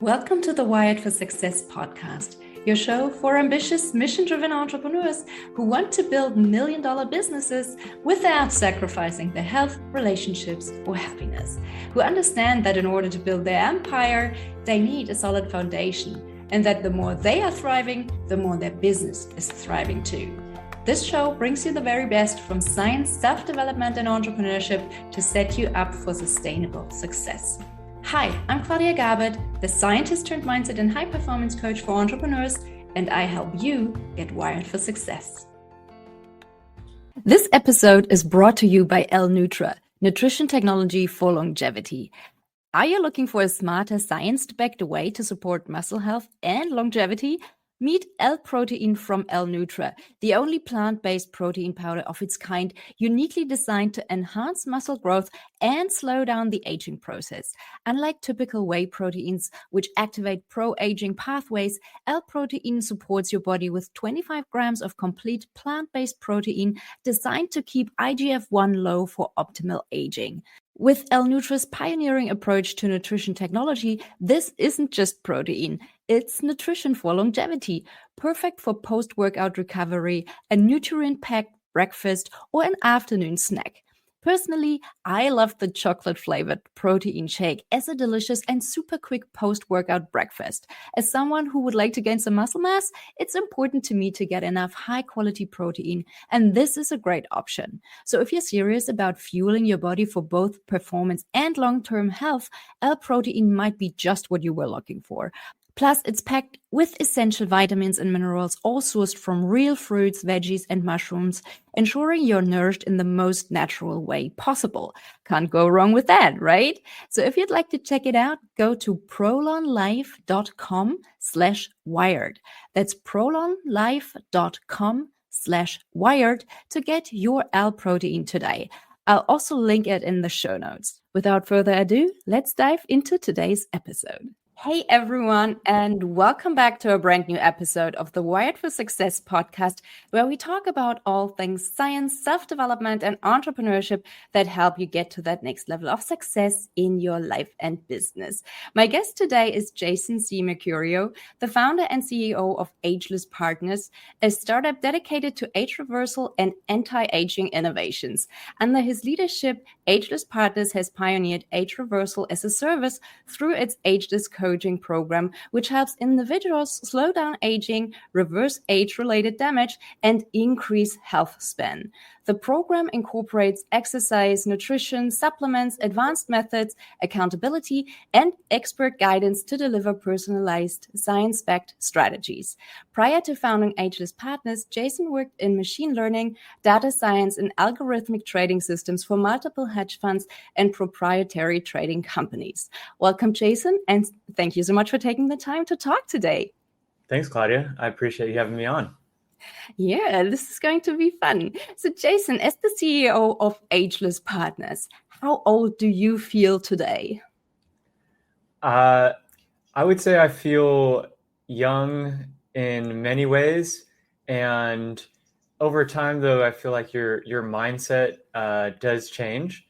Welcome to the Wired for Success podcast, your show for ambitious, mission-driven entrepreneurs who want to build million-dollar businesses without sacrificing their health, relationships, or happiness, who understand that in order to build their empire, they need a solid foundation, and that the more they are thriving, the more their business is thriving too. This show brings you the very best from science, self-development, and entrepreneurship to set you up for sustainable success. Hi, I'm Claudia Garbutt, the scientist turned mindset and high-performance coach for entrepreneurs, and I help you get wired for success. This episode is brought to you by L-Nutra, nutrition technology for longevity. Are you looking for a smarter, science-backed way to support muscle health and longevity? Meet L-Protein from L-Nutra, the only plant-based protein powder of its kind, uniquely designed to enhance muscle growth and slow down the aging process. Unlike typical whey proteins, which activate pro-aging pathways, L-Protein supports your body with 25 grams of complete plant-based protein designed to keep IGF-1 low for optimal aging. With L-Nutra's pioneering approach to nutrition technology, this isn't just protein, it's nutrition for longevity, perfect for post-workout recovery, a nutrient-packed breakfast, or an afternoon snack. Personally, I love the chocolate-flavored protein shake as a delicious and super quick post-workout breakfast. As someone who would like to gain some muscle mass, it's important to me to get enough high-quality protein, and this is a great option. So if you're serious about fueling your body for both performance and long-term health, L-Protein might be just what you were looking for. Plus, it's packed with essential vitamins and minerals, all sourced from real fruits, veggies, and mushrooms, ensuring you're nourished in the most natural way possible. Can't go wrong with that, right? So if you'd like to check it out, go to prolonlife.com/wired. That's prolonlife.com/wired to get your L-Protein today. I'll also link it in the show notes. Without further ado, let's dive into today's episode. Hey everyone, and welcome back to a brand new episode of the Wired for Success podcast, where we talk about all things science, self-development, and entrepreneurship that help you get to that next level of success in your life and business. My guest today is Jason C. Mercurio, the founder and CEO of Ageless Partners, a startup dedicated to age reversal and anti-aging innovations. Under his leadership, Ageless Partners has pioneered age reversal as a service through its Ageless Coaching program, which helps individuals slow down aging, reverse age-related damage, and increase health span. The program incorporates exercise, nutrition, supplements, advanced methods, accountability, and expert guidance to deliver personalized, science-backed strategies. Prior to founding Ageless Partners, Jason worked in machine learning, data science, and algorithmic trading systems for multiple hedge funds and proprietary trading companies. Welcome, Jason, and thank you so much for taking the time to talk today. Thanks, Claudia. I appreciate you having me on. Yeah, this is going to be fun. So, Jason, as the CEO of Ageless Partners, how old do you feel today? I would say I feel young in many ways. And over time, though, I feel like your mindset does change.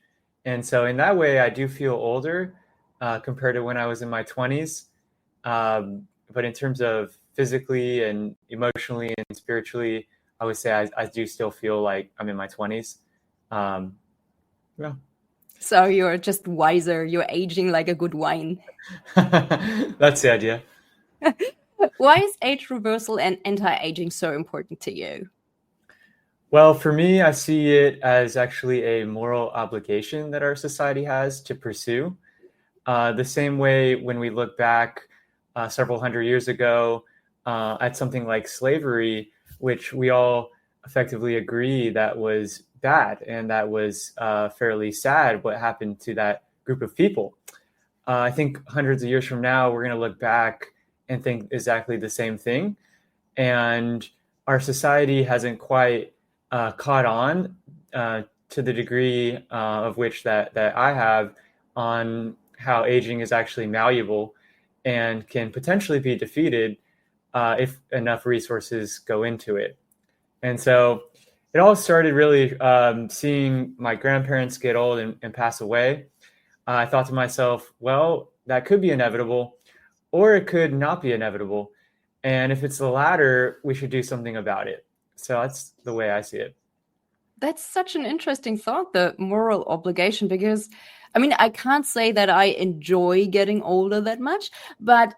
And so in that way, I do feel older compared to when I was in my 20s. But in terms of physically and emotionally and spiritually, I would say I do still feel like I'm in my 20s. Yeah. So you're just wiser. You're aging like a good wine. That's the idea. Why is age reversal and anti-aging so important to you? Well, for me, I see it as actually a moral obligation that our society has to pursue. The same way when we look back several hundred years ago at something like slavery, which we all effectively agree that was bad and that was fairly sad what happened to that group of people. I think hundreds of years from now, we're going to look back and think exactly the same thing. And our society hasn't quite caught on to the degree of which that I have on how aging is actually malleable and can potentially be defeated if enough resources go into it. And so it all started really seeing my grandparents get old and pass away. I thought to myself, well, that could be inevitable. or it could not be inevitable. And if it's the latter, we should do something about it. So that's the way I see it. That's such an interesting thought, the moral obligation, because I mean, I can't say that I enjoy getting older that much, but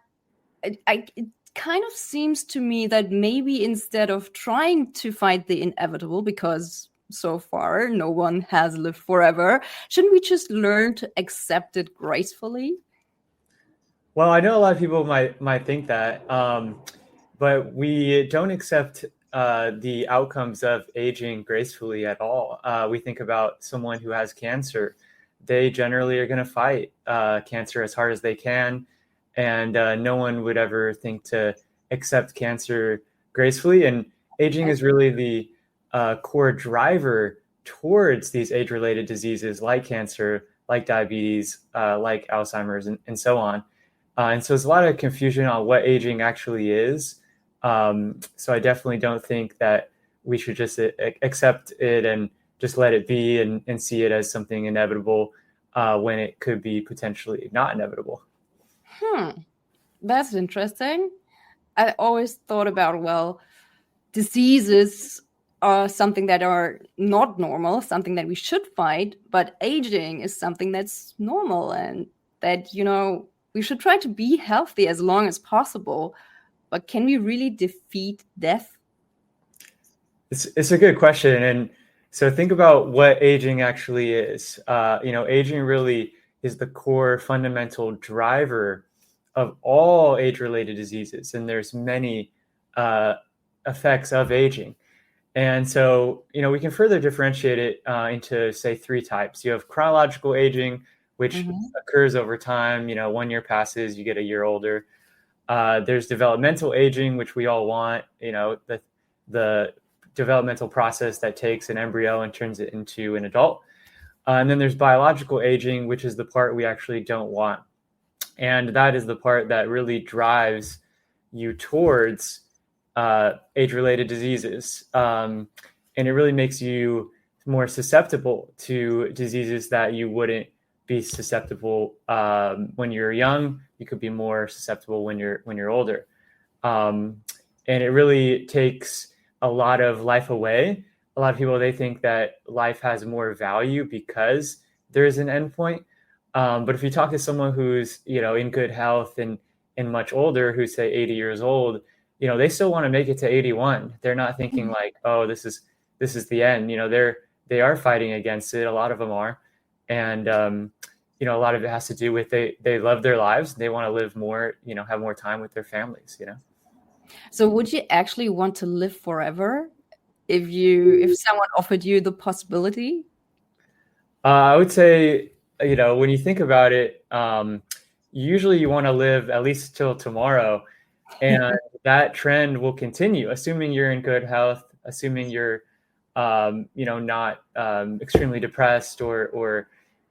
it kind of seems to me that maybe instead of trying to fight the inevitable, because so far no one has lived forever, shouldn't we just learn to accept it gracefully? Well, I know a lot of people might think that, but we don't accept the outcomes of aging gracefully at all. We think about someone who has cancer; they generally are going to fight cancer as hard as they can, and no one would ever think to accept cancer gracefully. And aging is really the core driver towards these age-related diseases like cancer, like diabetes, like Alzheimer's, and so on. And so there's a lot of confusion on what aging actually is. So I definitely don't think that we should just accept it and just let it be and see it as something inevitable when it could be potentially not inevitable. That's interesting. I always thought about, well, diseases are something that are not normal, something that we should fight, but aging is something that's normal and that, we should try to be healthy as long as possible. But can we really defeat death? It's a good question. And so think about what aging actually is. Aging really is the core fundamental driver of all age-related diseases. And there's many effects of aging. And so, we can further differentiate it into, say, three types. You have chronological aging, which occurs over time. 1 year passes, you get a year older. There's developmental aging, which we all want, the developmental process that takes an embryo and turns it into an adult. And then there's biological aging, which is the part we actually don't want. And that is the part that really drives you towards age-related diseases. And it really makes you more susceptible to diseases that you wouldn't be susceptible when you're young. You could be more susceptible when you're older. And it really takes a lot of life away. A lot of people, they think that life has more value because there is an endpoint. But if you talk to someone who's, in good health and much older, who's say 80 years old, they still want to make it to 81. They're not thinking like, oh, this is the end. They are fighting against it. A lot of them are. And, a lot of it has to do with they love their lives. They want to live more, have more time with their families, So would you actually want to live forever if someone offered you the possibility? I would say, when you think about it, usually you want to live at least till tomorrow. And that trend will continue, assuming you're in good health, assuming you're, not extremely depressed or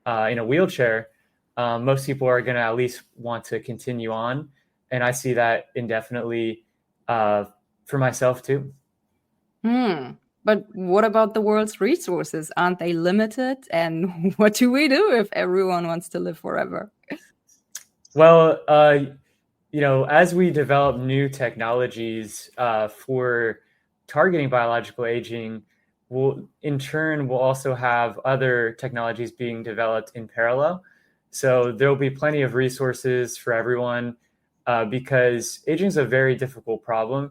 in a wheelchair. Most people are going to at least want to continue on. And I see that indefinitely for myself too. But what about the world's resources? Aren't they limited? And what do we do if everyone wants to live forever? Well, as we develop new technologies for targeting biological aging, we'll also have other technologies being developed in parallel. So there'll be plenty of resources for everyone because aging is a very difficult problem,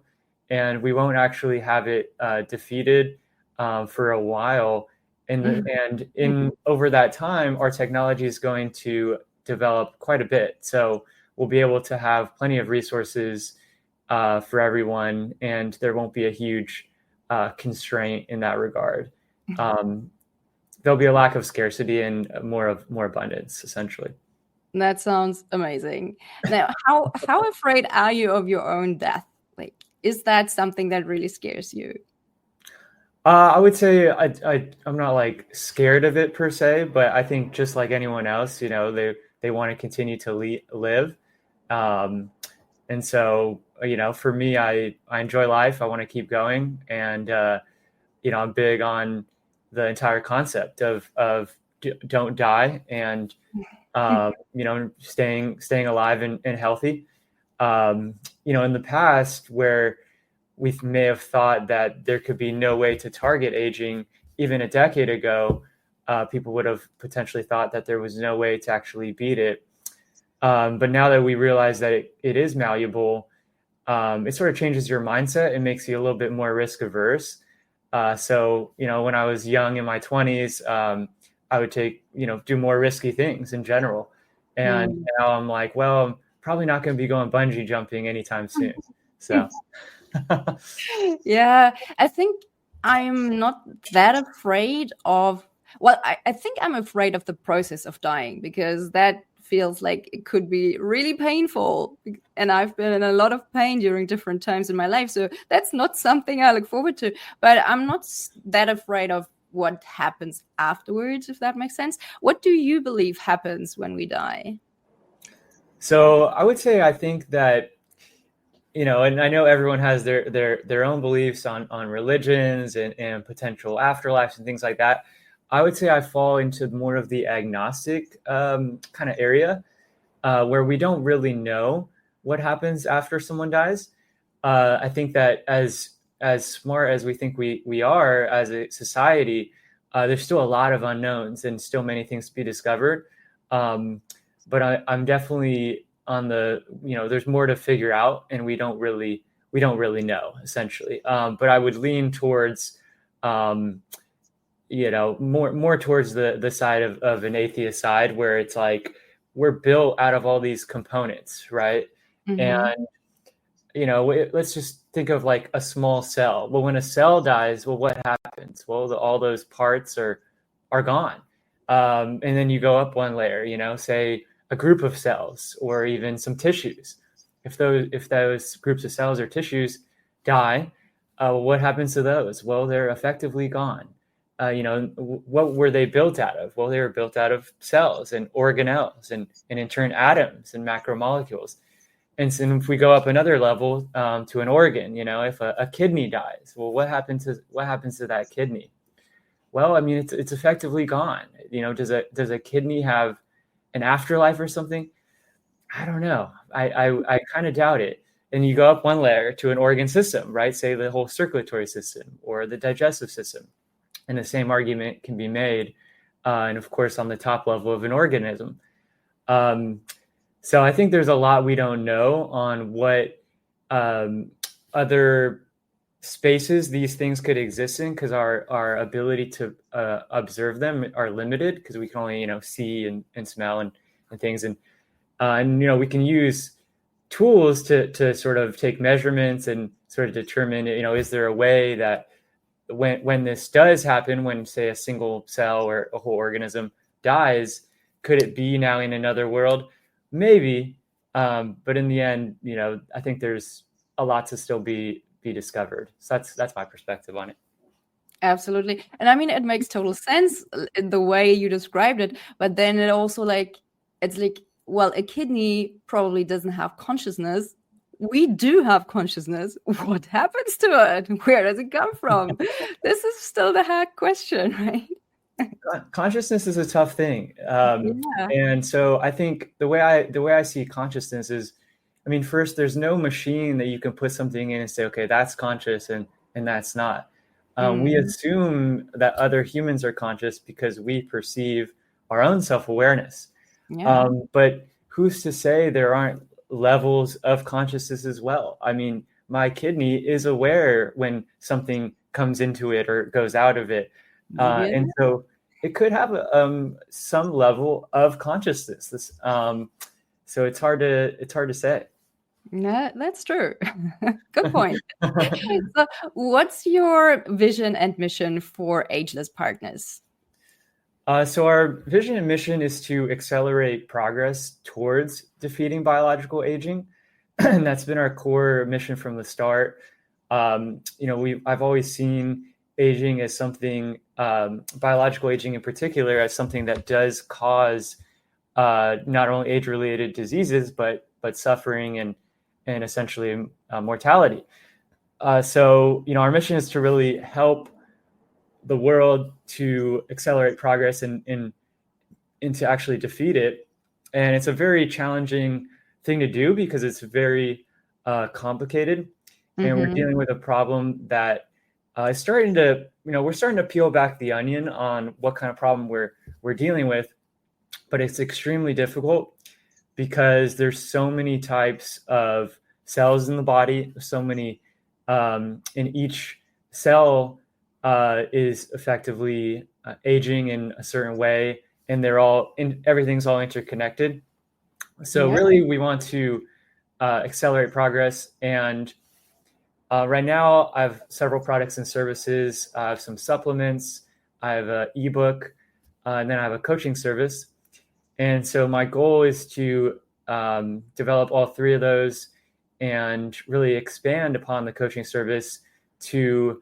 and we won't actually have it defeated for a while. And over that time, our technology is going to develop quite a bit. So we'll be able to have plenty of resources for everyone, and there won't be a huge constraint in that regard. There'll be a lack of scarcity and more abundance, essentially. That sounds amazing. Now, how afraid are you of your own death? Like, is that something that really scares you? I would say I'm not like scared of it per se, but I think just like anyone else, they want to continue to live. And so, for me, I enjoy life. I want to keep going. And, I'm big on the entire concept of don't die and, staying alive and healthy. In the past, where we may have thought that there could be no way to target aging, even a decade ago, people would have potentially thought that there was no way to actually beat it. But now that we realize that it is malleable, it sort of changes your mindset and makes you a little bit more risk averse. So, when I was young in my 20s, I would do more risky things in general. And now I'm like, well, I'm probably not going to be going bungee jumping anytime soon. So, yeah, I think I'm not that afraid of, I think I'm afraid of the process of dying, because that feels like it could be really painful. And I've been in a lot of pain during different times in my life. So that's not something I look forward to. But I'm not that afraid of what happens afterwards, if that makes sense. What do you believe happens when we die? So I would say, I think that, and I know everyone has their own beliefs on religions and potential afterlives and things like that. I would say I fall into more of the agnostic kind of area, where we don't really know what happens after someone dies. I think that as smart as we think we are as a society, there's still a lot of unknowns and still many things to be discovered. But I'm definitely on the, there's more to figure out, and we don't really know, essentially. But I would lean towards, more towards the side of an atheist side, where it's like we're built out of all these components, right? And let's just think of like a small cell. Well, when a cell dies, well, what happens? Well, all those parts are gone. And then you go up one layer, say a group of cells or even some tissues. If those groups of cells or tissues die, what happens to those? Well, they're effectively gone. What were they built out of? Well, they were built out of cells and organelles and in turn atoms and macromolecules. And so if we go up another level, to an organ, if a kidney dies, well, what happens to that kidney? Well, I mean, it's effectively gone. Does a kidney have an afterlife or something? I don't know. I kind of doubt it. And you go up one layer to an organ system, right? Say the whole circulatory system or the digestive system. And the same argument can be made, and of course, on the top level of an organism. So I think there's a lot we don't know on what other spaces these things could exist in, because our ability to observe them are limited, because we can only see and smell and things, and we can use tools to sort of take measurements and sort of determine, is there a way that when this does happen, when say a single cell or a whole organism dies, could it be now in another world? Maybe, but in the end, I think there's a lot to still be discovered. So that's my perspective on it. Absolutely. And I mean, it makes total sense in the way you described it, but then it also it's like, well, a kidney probably doesn't have consciousness. We do have consciousness. What happens to it? Where does it come from? This is still the hard question, right? Consciousness is a tough thing. And so I think the way I see consciousness is, I mean, first, there's no machine that you can put something in and say, okay, that's conscious and that's not. We assume that other humans are conscious because we perceive our own self-awareness. But who's to say there aren't levels of consciousness as well? I mean, my kidney is aware when something comes into it or goes out of it. And so it could have some level of consciousness. So it's hard to say. No, that's true. Good point. So what's your vision and mission for Ageless Partners? So our vision and mission is to accelerate progress towards defeating biological aging. And that's been our core mission from the start. I've always seen aging as something, biological aging in particular, as something that does cause not only age-related diseases, but suffering and essentially mortality. So our mission is to really help the world to accelerate progress and to actually defeat it. And it's a very challenging thing to do because it's very complicated, and we're dealing with a problem that is starting to, we're starting to peel back the onion on what kind of problem we're dealing with, but it's extremely difficult because there's so many types of cells in the body, so many, in each cell is effectively aging in a certain way, and everything's all interconnected. So really, we want to accelerate progress. And right now, I have several products and services. I have some supplements. I have an ebook, and then I have a coaching service. And so my goal is to develop all three of those and really expand upon the coaching service to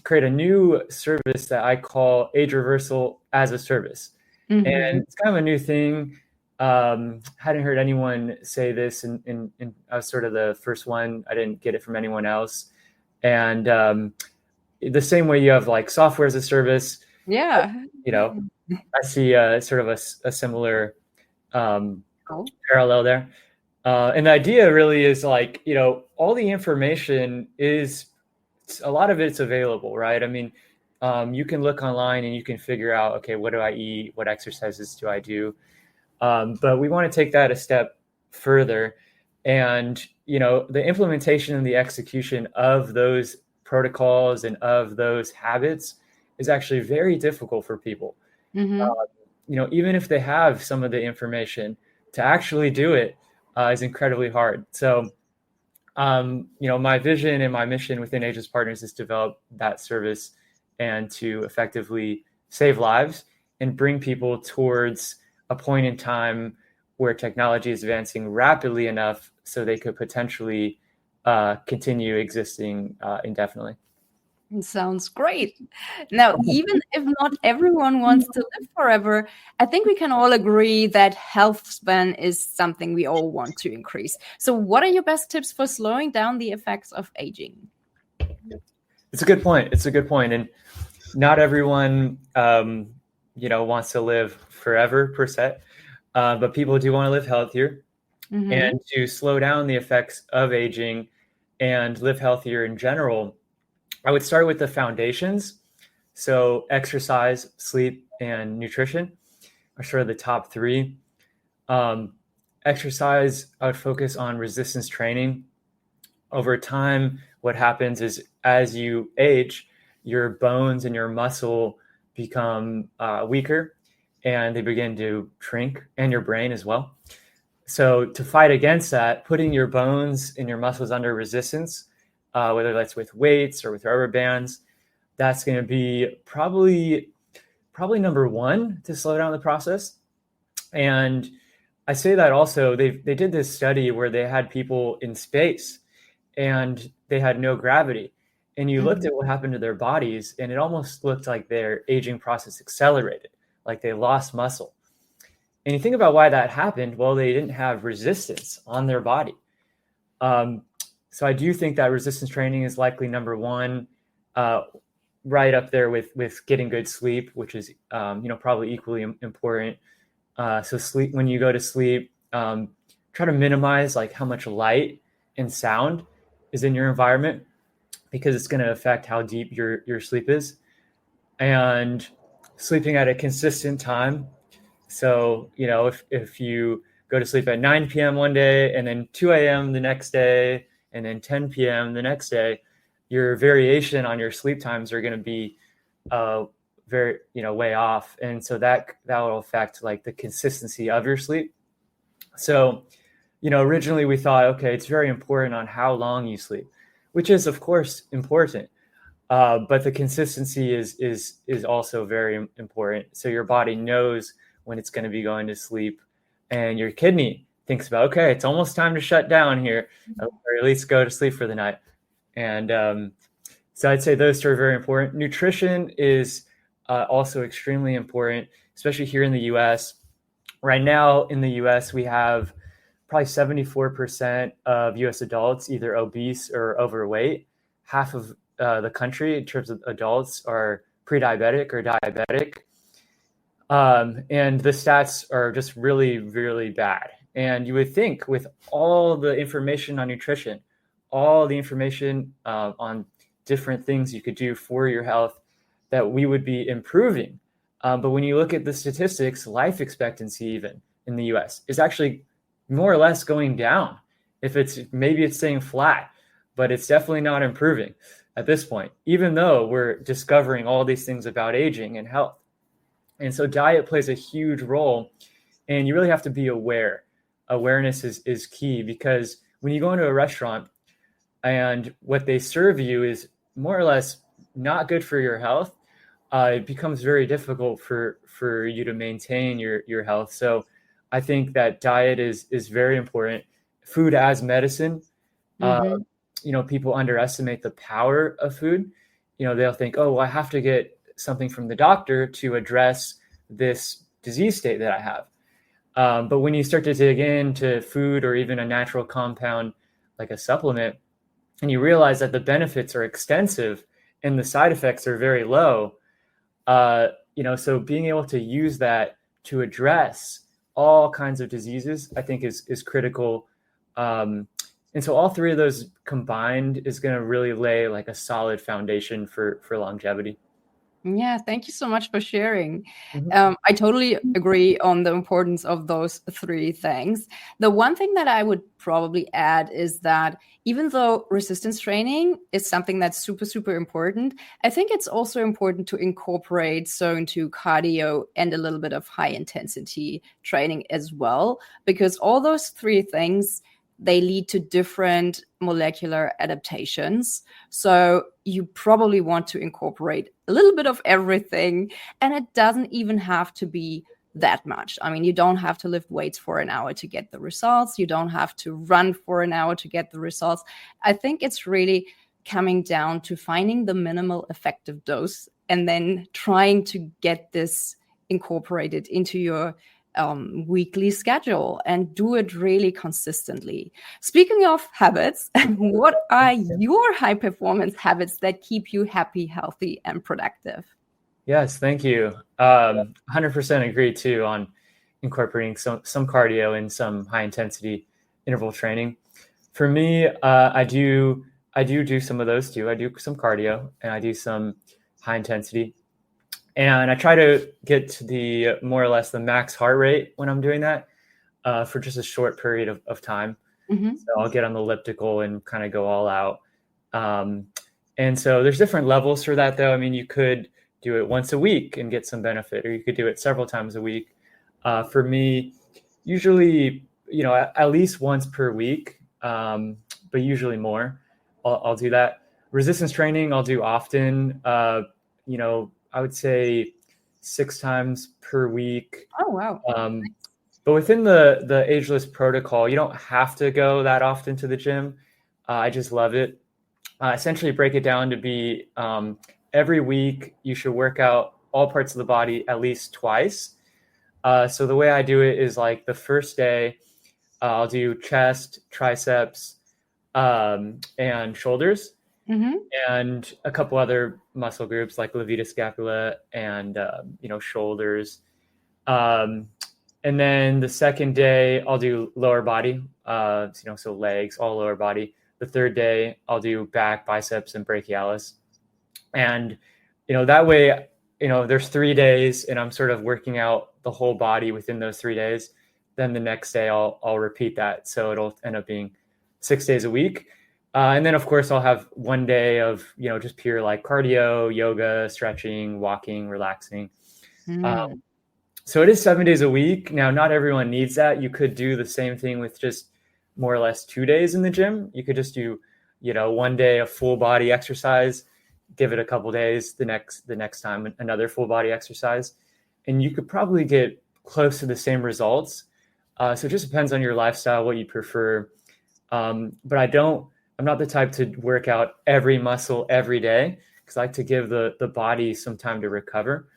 create a new service that I call Age Reversal as a Service. And it's kind of a new thing. Hadn't heard anyone say this, and I was sort of the first one. I didn't get it from anyone else. And the same way you have like software as a service. Yeah. I see sort of a similar parallel there. And the idea really is like, all the information a lot of it's available, right? I mean, you can look online and you can figure out, okay, what do I eat? What exercises do I do? But we want to take that a step further. And, the implementation and the execution of those protocols and of those habits is actually very difficult for people. Even if they have some of the information, to actually do it is incredibly hard. So, my vision and my mission within Ageless Partners is to develop that service and to effectively save lives and bring people towards a point in time where technology is advancing rapidly enough so they could potentially continue existing indefinitely. It sounds great. Now, even if not everyone wants to live forever, I think we can all agree that health span is something we all want to increase. So what are your best tips for slowing down the effects of aging? It's a good point. And not everyone, wants to live forever per se, but people do want to live healthier and to slow down the effects of aging and live healthier in general. I would start with the foundations. So exercise, sleep, and nutrition are sort of the top three. Exercise, I would focus on resistance training. Over time, what happens is as you age, your bones and your muscle become weaker and they begin to shrink, and your brain as well. So to fight against that, putting your bones and your muscles under resistance, whether that's with weights or with rubber bands, that's going to be probably number one to slow down the process. And I say that also, they did this study where they had people in space and they had no gravity. And you looked at what happened to their bodies, and it almost looked like their aging process accelerated, like they lost muscle. And you think about why that happened. Well, they didn't have resistance on their body. So I do think that resistance training is likely number one, right up there with getting good sleep, which is probably equally important. So sleep, when you go to sleep, try to minimize like how much light and sound is in your environment, because it's going to affect how deep your sleep is. And sleeping at a consistent time. So, if you go to sleep at 9 p.m. one day and then 2 a.m. the next day and then 10 p.m. the next day, your variation on your sleep times are going to be very, way off. And so that will affect like the consistency of your sleep. So, originally we thought, okay, it's very important on how long you sleep, which is of course important. But the consistency is also very important. So your body knows when it's going to be going to sleep, and your kidney thinks about, okay, it's almost time to shut down here, or at least go to sleep for the night. And so I'd say those two are very important. Nutrition is also extremely important, especially here in the US. Right now in the US, we have probably 74% of US adults either obese or overweight. Half of the country in terms of adults are pre-diabetic or diabetic. And the stats are just really, really bad. And you would think with all the information on nutrition, all the information on different things you could do for your health, that we would be improving. But when you look at the statistics, life expectancy even in the US is actually more or less going down. Maybe it's staying flat, but it's definitely not improving at this point, even though we're discovering all these things about aging and health. And so diet plays a huge role, and you really have to be aware. Awareness is key, because when you go into a restaurant and what they serve you is more or less not good for your health, it becomes very difficult for you to maintain your health. So I think that diet is very important. Food as medicine. People underestimate the power of food. They'll think, oh, well, I have to get something from the doctor to address this disease state that I have. But when you start to dig into food, or even a natural compound like a supplement, and you realize that the benefits are extensive and the side effects are very low, so being able to use that to address all kinds of diseases, I think is critical. And so all three of those combined is going to really lay like a solid foundation for longevity. Yeah, thank you so much for sharing. I totally agree on the importance of those three things. The one thing that I would probably add is that even though resistance training is something that's super, super important, I think it's also important to incorporate zone 2 cardio and a little bit of high intensity training as well, because all those three things, they lead to different molecular adaptations. So you probably want to incorporate a little bit of everything, and it doesn't even have to be that much. I mean, you don't have to lift weights for an hour to get the results. You don't have to run for an hour to get the results. I think it's really coming down to finding the minimal effective dose and then trying to get this incorporated into your weekly schedule and do it really consistently. Speaking of habits, what are your high performance habits that keep you happy, healthy, and productive? Yes, thank you. 100% agree too on incorporating some cardio and some high intensity interval training. For me, I do some of those too. I do some cardio and I do some high intensity. And I try to get to the more or less the max heart rate when I'm doing that for just a short period of time. So I'll get on the elliptical and kind of go all out. And so there's different levels for that, though. I mean, you could do it once a week and get some benefit, or you could do it several times a week. For me, usually, at least once per week, but usually more. I'll do that. Resistance training I'll do often. I would say 6 times per week. Oh, wow. But within the Ageless protocol, you don't have to go that often to the gym. I just love it. Essentially break it down to be every week you should work out all parts of the body at least twice. So the way I do it is like the first day, I'll do chest, triceps, and shoulders. And a couple other muscle groups like levator scapula and, shoulders. And then the second day I'll do lower body, so legs, all lower body. The third day I'll do back, biceps, and brachialis. And, that way, there's 3 days and I'm sort of working out the whole body within those 3 days. Then the next day I'll repeat that. So it'll end up being 6 days a week. And then, of course, I'll have 1 day of, just pure like cardio, yoga, stretching, walking, relaxing. So it is 7 days a week. Now, not everyone needs that. You could do the same thing with just more or less 2 days in the gym. You could just do, 1 day of full body exercise, give it a couple days, the next time another full body exercise. And you could probably get close to the same results. So it just depends on your lifestyle, what you prefer. But I'm not the type to work out every muscle every day, because I like to give the body some time to recover.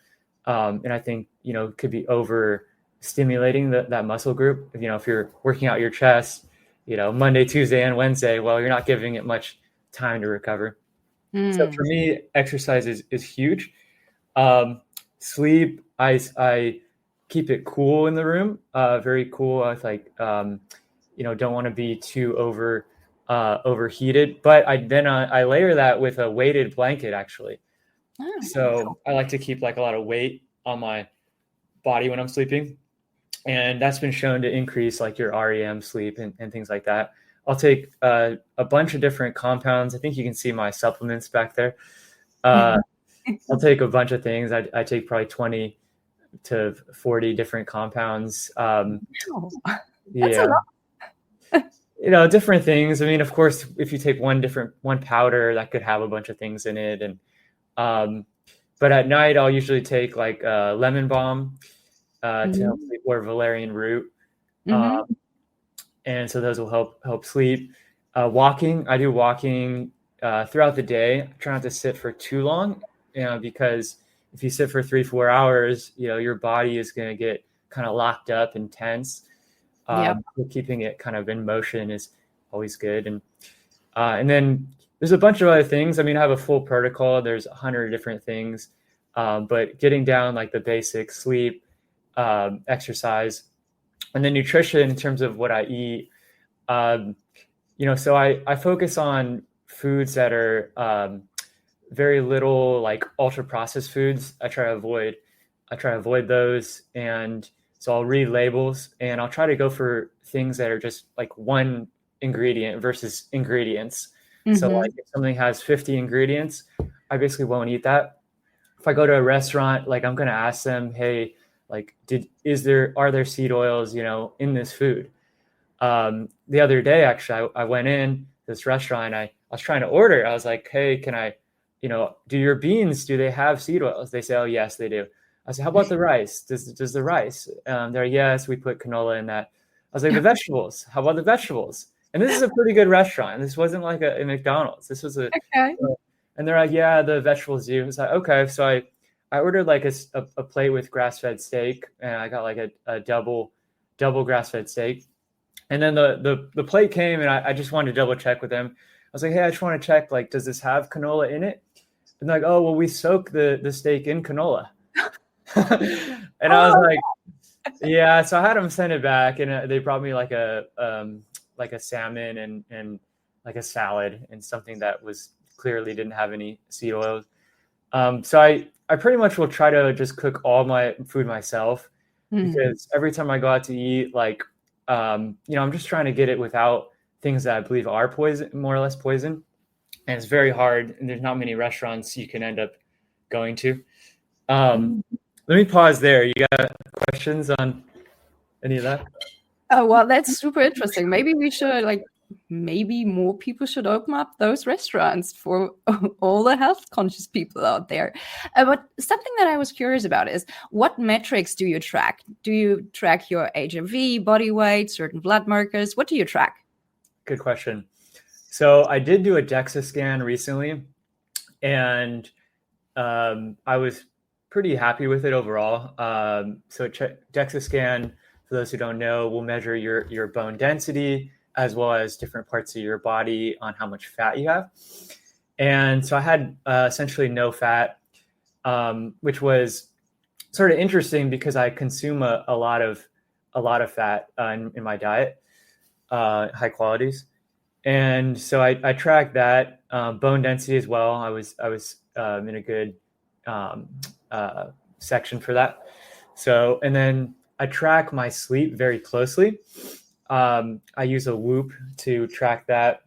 And I think, it could be over stimulating that muscle group. If you're working out your chest, Monday, Tuesday, and Wednesday, well, you're not giving it much time to recover. So for me, exercise is huge. Sleep, I keep it cool in the room, very cool. It's like, don't want to be too overheated, but I layer that with a weighted blanket actually. Oh, So I like to keep like a lot of weight on my body when I'm sleeping. And that's been shown to increase like your REM sleep and things like that. I'll take a bunch of different compounds. I think you can see my supplements back there. I'll take a bunch of things. I take probably 20 to 40 different compounds. wow. That's Yeah. a lot. Different things. I mean, of course, if you take one powder, that could have a bunch of things in it. And but at night, I'll usually take like lemon balm to help sleep, or valerian root. And so those will help sleep. Walking, I do walking throughout the day. I try not to sit for too long, because if you sit for 3-4 hours, your body is going to get kind of locked up and tense. Keeping it kind of in motion is always good. And then there's a bunch of other things. I mean, I have a full protocol. There's 100 different things, but getting down like the basic sleep, exercise, and then nutrition in terms of what I eat. So I focus on foods that are very little like ultra processed foods. I try to avoid those. And so I'll read labels and I'll try to go for things that are just like one ingredient versus ingredients. So like if something has 50 ingredients, I basically won't eat that. If I go to a restaurant, like I'm going to ask them, hey, like, are there seed oils, in this food? The other day, actually, I went in this restaurant. I was trying to order. I was like, hey, can I, do your beans, do they have seed oils? They say, oh, yes, they do. I said, how about the rice? Does the rice? They're like, yes, we put canola in that. I was like, the vegetables, how about the vegetables? And this is a pretty good restaurant. This wasn't like a McDonald's. This was and they're like, yeah, the vegetables do. It's like, okay. So I ordered like a plate with grass-fed steak, and I got like a double grass-fed steak. And then the plate came, and I just wanted to double check with them. I was like, hey, I just want to check, like, does this have canola in it? And they're like, oh, well, we soak the steak in canola. And I was like, yeah. So I had them send it back, and they brought me like a salmon and like a salad and something that was clearly didn't have any seed oils. So I pretty much will try to just cook all my food myself, because every time I go out to eat, like, I'm just trying to get it without things that I believe are poison, more or less poison. And it's very hard. And there's not many restaurants you can end up going to. Let me pause there. You got questions on any of that? Oh, well, that's super interesting. Maybe we should maybe more people should open up those restaurants for all the health conscious people out there. But something that I was curious about is, what metrics do you track? Do you track your HRV, body weight, certain blood markers? What do you track? Good question. So I did do a DEXA scan recently, and I was pretty happy with it overall. So DEXA scan, for those who don't know, will measure your bone density, as well as different parts of your body on how much fat you have. And so I had essentially no fat, which was sort of interesting because I consume a lot of fat in my diet, high qualities. And so I tracked that, bone density as well. I was in a good section for that. So, and then I track my sleep very closely. I use a Whoop to track that.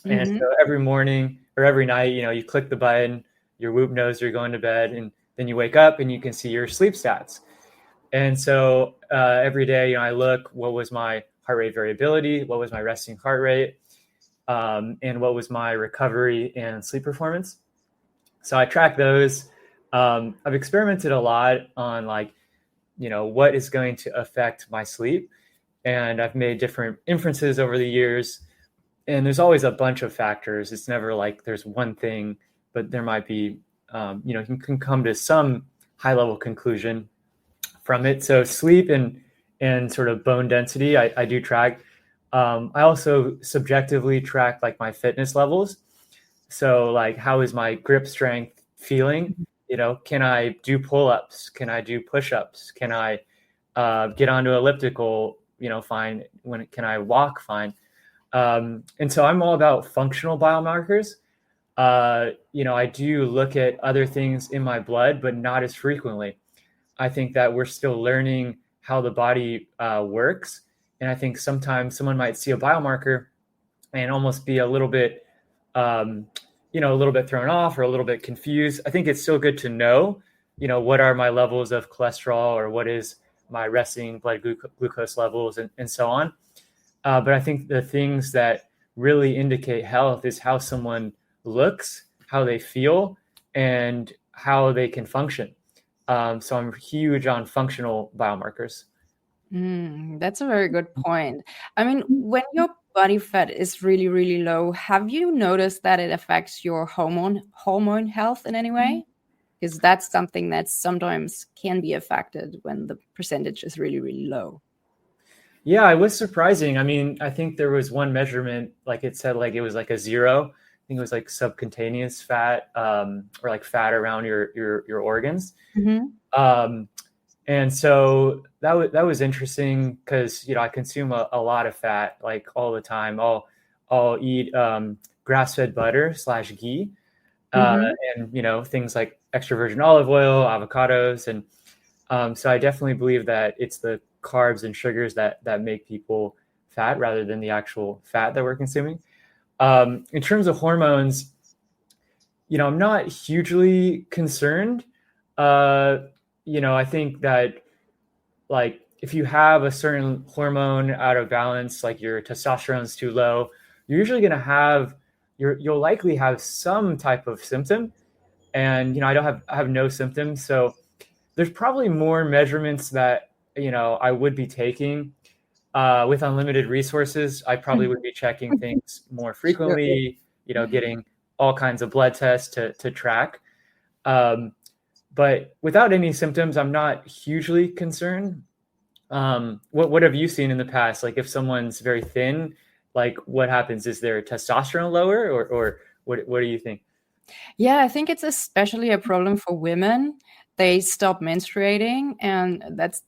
And so every morning or every night, you click the button, your Whoop knows you're going to bed, and then you wake up and you can see your sleep stats. And so every day, I look, what was my heart rate variability? What was my resting heart rate? And what was my recovery and sleep performance? So I track those. I've experimented a lot on what is going to affect my sleep. And I've made different inferences over the years. And there's always a bunch of factors. It's never like there's one thing, but there might be, you can come to some high level conclusion from it. So sleep and sort of bone density, I do track. I also subjectively track my fitness levels. So how is my grip strength feeling? Can I do pull-ups? Can I do push-ups? Can I get onto elliptical, fine. When can I walk? Fine. And so I'm all about functional biomarkers. I do look at other things in my blood, but not as frequently. I think that we're still learning how the body works. And I think sometimes someone might see a biomarker and almost be a little bit, a little bit thrown off or a little bit confused. I think it's still good to know, what are my levels of cholesterol or what is my resting blood glucose levels and so on. But I think the things that really indicate health is how someone looks, how they feel, and how they can function. So I'm huge on functional biomarkers. That's a very good point. I mean, when your body fat is really, really low, have you noticed that it affects your hormone health in any way? Because that's something that sometimes can be affected when the percentage is really, really low. Yeah, it was surprising. I mean, I think there was one measurement, like it said, like it was like a 0. I think it was like subcutaneous fat, or like fat around your organs. And so that was interesting because, I consume a lot of fat, like all the time. I'll eat grass-fed butter / ghee, and, things like extra virgin olive oil, avocados. And so I definitely believe that it's the carbs and sugars that make people fat rather than the actual fat that we're consuming. In terms of hormones, I'm not hugely concerned. I think that, like, if you have a certain hormone out of balance, like your testosterone's too low, you're usually going to have, you'll likely have some type of symptom. And, I have no symptoms. So there's probably more measurements that, I would be taking. With unlimited resources, I probably would be checking things more frequently, getting all kinds of blood tests to track. But without any symptoms, I'm not hugely concerned. What have you seen in the past? Like if someone's very thin, like what happens? Is their testosterone lower or what do you think? Yeah, I think it's especially a problem for women. They stop menstruating and that's,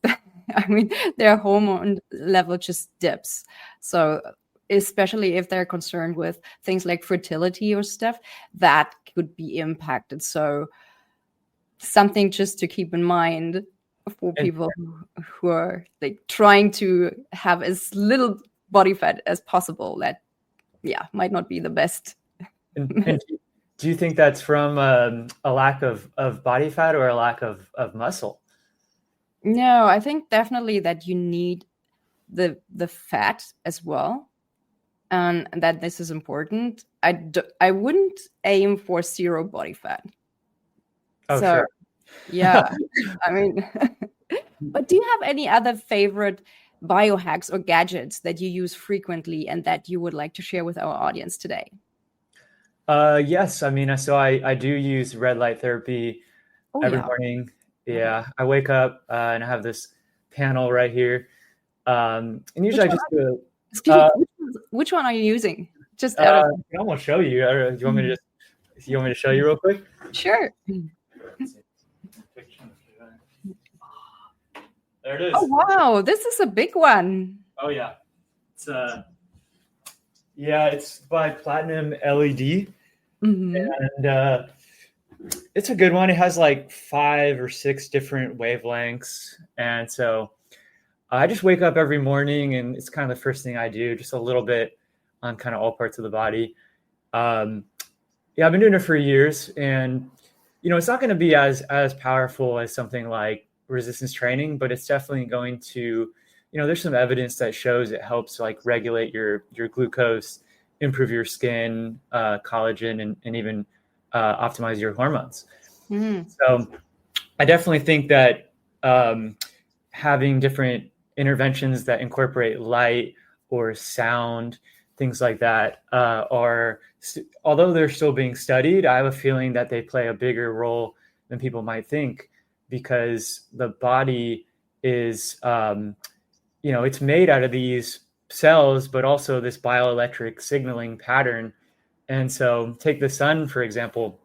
their hormone level just dips. So especially if they're concerned with things like fertility or stuff, that could be impacted. So something just to keep in mind for people who are like trying to have as little body fat as possible. That, might not be the best. And do you think that's from a lack of body fat or a lack of muscle? No, I think definitely that you need the fat as well, and that this is important. I wouldn't aim for 0 body fat. Oh, so, sure. Yeah, but do you have any other favorite biohacks or gadgets that you use frequently and that you would like to share with our audience today? Yes. So I do use red light therapy every morning. Yeah. I wake up and I have this panel right here. And usually which one are you using? Just I can almost show you. Do you want me to show you real quick? Sure. There it is. Oh, wow. This is a big one. Oh, yeah. It's by Platinum LED. And it's a good one. It has like 5 or 6 different wavelengths. And so I just wake up every morning and it's kind of the first thing I do, just a little bit on kind of all parts of the body. I've been doing it for years and, it's not going to be as powerful as something like resistance training, but it's definitely going to, there's some evidence that shows it helps like regulate your glucose, improve your skin, collagen, and even optimize your hormones. So I definitely think that having different interventions that incorporate light or sound, things like that, although they're still being studied, I have a feeling that they play a bigger role than people might think, because the body is, it's made out of these cells, but also this bioelectric signaling pattern. And so take the sun, for example,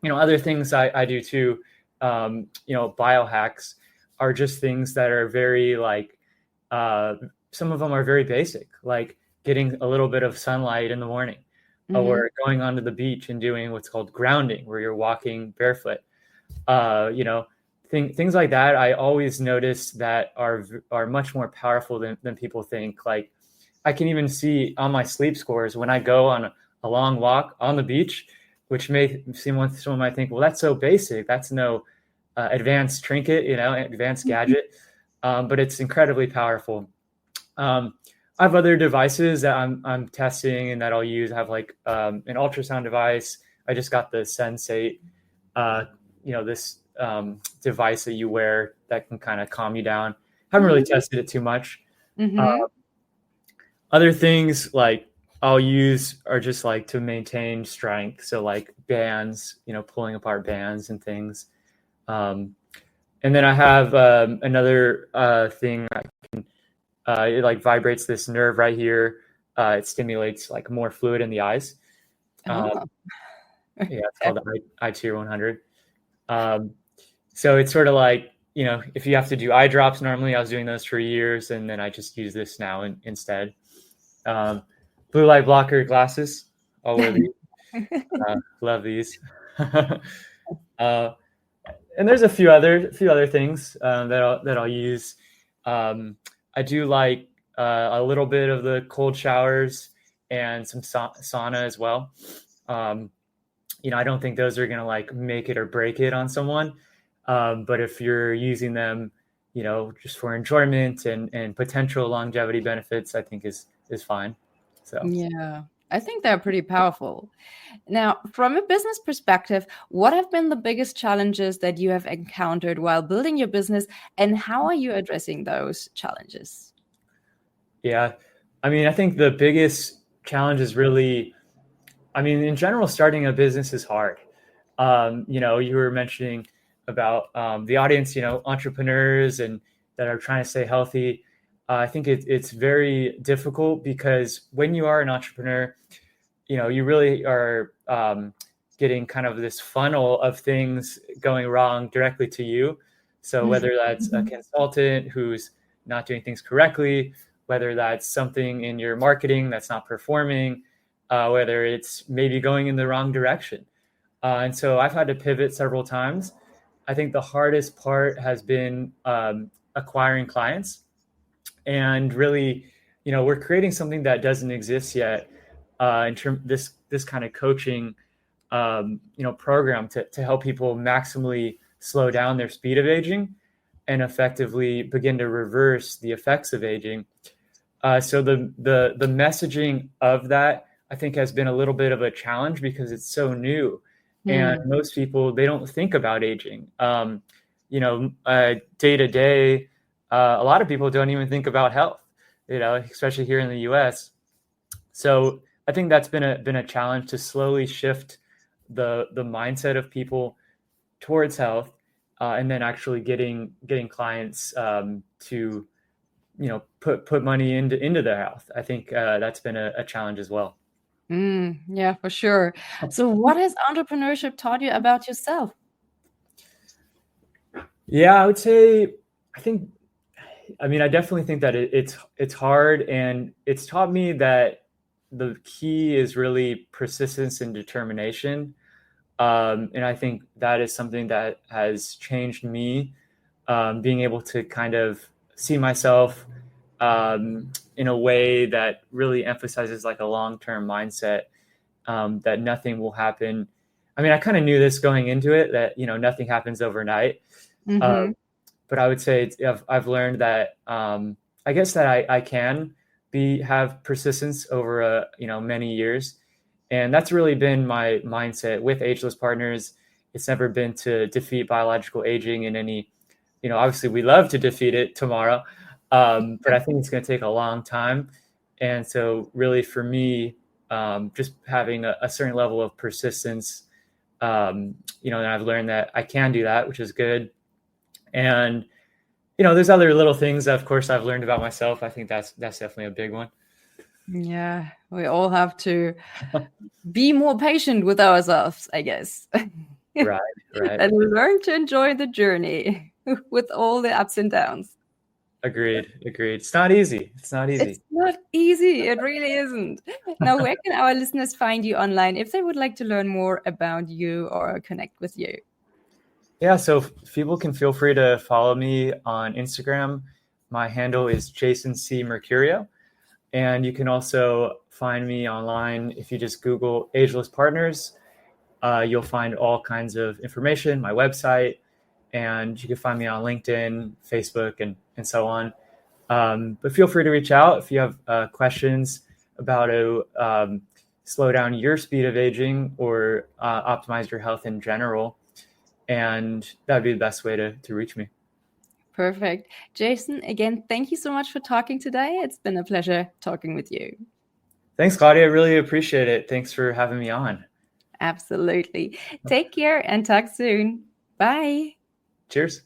other things I do too, biohacks. are just things that are very like, some of them are very basic, like getting a little bit of sunlight in the morning, or going onto the beach and doing what's called grounding, where you're walking barefoot. Things like that. I always notice that are much more powerful than people think. Like, I can even see on my sleep scores when I go on a long walk on the beach, which may seem, someone might think, well, that's so basic. That's no advanced trinket, advanced gadget, but it's incredibly powerful. I have other devices that I'm testing and that I'll use. I have like an ultrasound device. I just got the Sensate, this device that you wear that can kind of calm you down. Haven't really tested it too much. Other things like I'll use are just like to maintain strength. So like bands, pulling apart bands and things. And then I have another thing I can, it like vibrates this nerve right here. It stimulates like more fluid in the eyes. It's called the iTier 100. So it's sort of like, if you have to do eye drops, normally I was doing those for years, and then I just use this now instead. Blue light blocker glasses, I'll wear these. Love these. And there's a few other things that I'll use. I do like a little bit of the cold showers and some sauna as well. I don't think those are going to like make it or break it on someone. But if you're using them, just for enjoyment and potential longevity benefits, I think is fine. So yeah, I think they're pretty powerful. Now, from a business perspective, what have been the biggest challenges that you have encountered while building your business, and how are you addressing those challenges? Yeah, I think the biggest challenge is really, in general, starting a business is hard. You were mentioning about the audience, entrepreneurs and that are trying to stay healthy. I think it's very difficult because when you are an entrepreneur, you really are getting kind of this funnel of things going wrong directly to you. So whether that's a consultant who's not doing things correctly, whether that's something in your marketing that's not performing, whether it's maybe going in the wrong direction. And so I've had to pivot several times. I think the hardest part has been acquiring clients. And really, we're creating something that doesn't exist yet in terms this kind of coaching, program to help people maximally slow down their speed of aging and effectively begin to reverse the effects of aging. So the messaging of that, I think, has been a little bit of a challenge because it's so new. And most people, they don't think about aging. Day to day, a lot of people don't even think about health, especially here in the US. So I think that's been a challenge to slowly shift the mindset of people towards health, and then actually getting clients to put money into their health. I think that's been a challenge as well. Yeah, for sure. So what has entrepreneurship taught you about yourself? Yeah, I would say, I definitely think that it's hard, and it's taught me that the key is really persistence and determination. And I think that is something that has changed me, being able to kind of see myself in a way that really emphasizes like a long-term mindset, that nothing will happen. I kind of knew this going into it, that, nothing happens overnight. But I would say I've learned that I guess that I can have persistence over many years, and that's really been my mindset with Ageless Partners. It's never been to defeat biological aging in any, obviously we love to defeat it tomorrow, but I think it's going to take a long time. And so really for me, just having a certain level of persistence, and I've learned that I can do that, which is good. And, there's other little things that, of course, I've learned about myself. I think that's definitely a big one. Yeah, we all have to be more patient with ourselves, I guess. Right. And learn to enjoy the journey. with all the ups and downs. Agreed. It's not easy. It's not easy. It really isn't. Now, where can our listeners find you online if they would like to learn more about you or connect with you? Yeah, so people can feel free to follow me on Instagram. My handle is Jason C. Mercurio. And you can also find me online if you just Google Ageless Partners. You'll find all kinds of information, my website, and you can find me on LinkedIn, Facebook, and so on. But feel free to reach out if you have questions about how slow down your speed of aging or optimize your health in general. And that would be the best way to reach me. Perfect. Jason, again, thank you so much for talking today. It's been a pleasure talking with you. Thanks, Claudia. I really appreciate it. Thanks for having me on. Absolutely. Take care and talk soon. Bye. Cheers.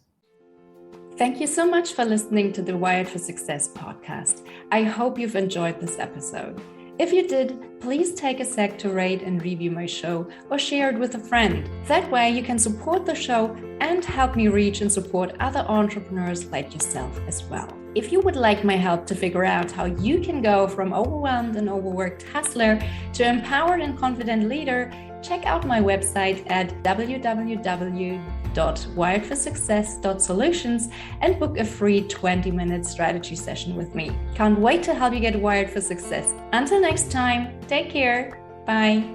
Thank you so much for listening to the Wired for Success podcast. I hope you've enjoyed this episode. If you did, please take a sec to rate and review my show or share it with a friend. That way you can support the show and help me reach and support other entrepreneurs like yourself as well. If you would like my help to figure out how you can go from overwhelmed and overworked hustler to empowered and confident leader, check out my website at www.wiredforsuccess.solutions and book a free 20-minute strategy session with me. Can't wait to help you get wired for success. Until next time, take care. Bye.